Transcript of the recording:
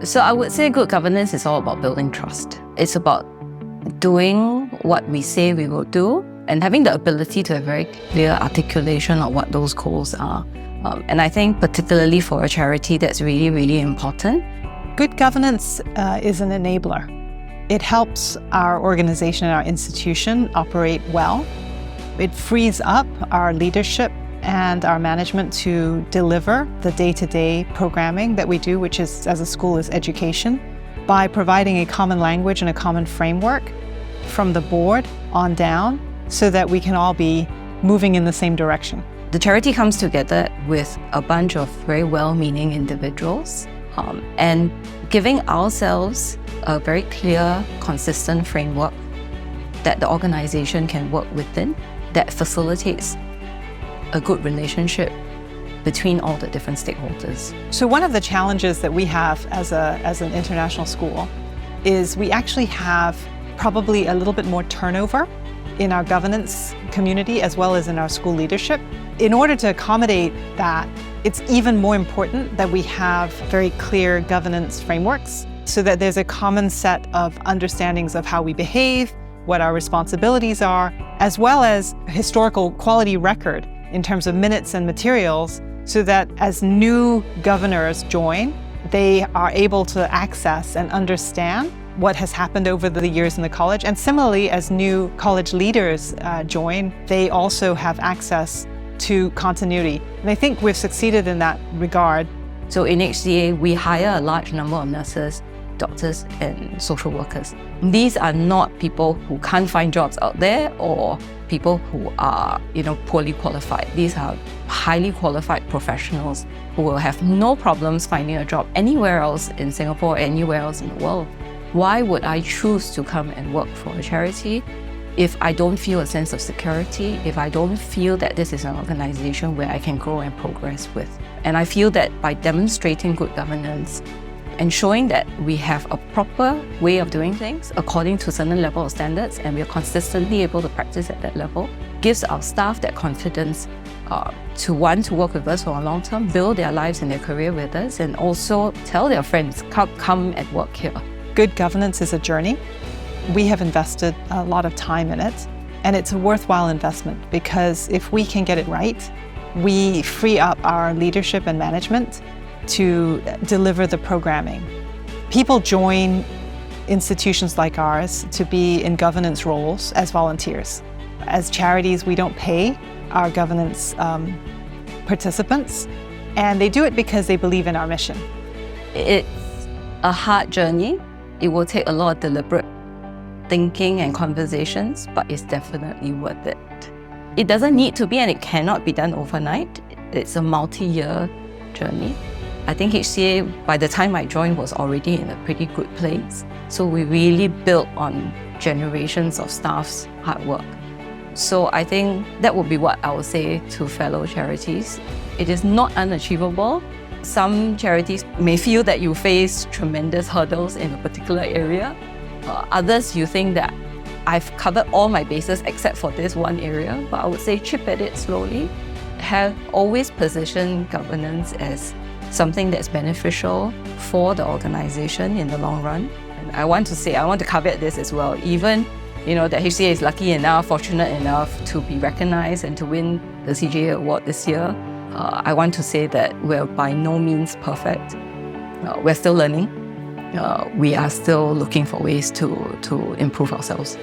So I would say good governance is all about building trust. It's about doing what we say we will do and having the ability to have very clear articulation of what those goals are. And I think particularly for a charity, that's really, really important. Good governance is an enabler. It helps our organization and our institution operate well. It frees up our leadership and our management to deliver the day-to-day programming that we do, which is, as a school, is education, by providing a common language and a common framework from the board on down so that we can all be moving in the same direction. The charity comes together with a bunch of very well-meaning individuals and giving ourselves a very clear, consistent framework that the organization can work within that facilitates a good relationship between all the different stakeholders. So one of the challenges that we have as an international school is we actually have probably a little bit more turnover in our governance community as well as in our school leadership. In order to accommodate that, it's even more important that we have very clear governance frameworks so that there's a common set of understandings of how we behave, what our responsibilities are, as well as historical quality record in terms of minutes and materials, so that as new governors join, they are able to access and understand what has happened over the years in the college. And similarly, as new college leaders join, they also have access to continuity. And I think we've succeeded in that regard. So in HCA, we hire a large number of nurses, doctors, and social workers. These are not people who can't find jobs out there or people who are, poorly qualified. These are highly qualified professionals who will have no problems finding a job anywhere else in Singapore, anywhere else in the world. Why would I choose to come and work for a charity if I don't feel a sense of security, if I don't feel that this is an organization where I can grow and progress with? And I feel that by demonstrating good governance and showing that we have a proper way of doing things according to a certain level of standards and we are consistently able to practice at that level, gives our staff that confidence to want to work with us for a long term, build their lives and their career with us, and also tell their friends, come and work here. Good governance is a journey. We have invested a lot of time in it, and it's a worthwhile investment because if we can get it right, we free up our leadership and management to deliver the programming. People join institutions like ours to be in governance roles as volunteers. As charities, we don't pay our governance participants, and they do it because they believe in our mission. It's a hard journey. It will take a lot of deliberate thinking and conversations, but it's definitely worth it. It doesn't need to be, and it cannot be done overnight. It's a multi-year journey. I think HCA, by the time I joined, was already in a pretty good place. So we really built on generations of staff's hard work. So I think that would be what I would say to fellow charities. It is not unachievable. Some charities may feel that you face tremendous hurdles in a particular area. Others, you think that I've covered all my bases except for this one area, but I would say chip at it slowly. Have always positioned governance as something that's beneficial for the organization in the long run. And I want to caveat this as well. Even, that HCA is lucky enough, fortunate enough to be recognized and to win the CJA award this year. I want to say that we're by no means perfect. We're still learning. We are still looking for ways to improve ourselves.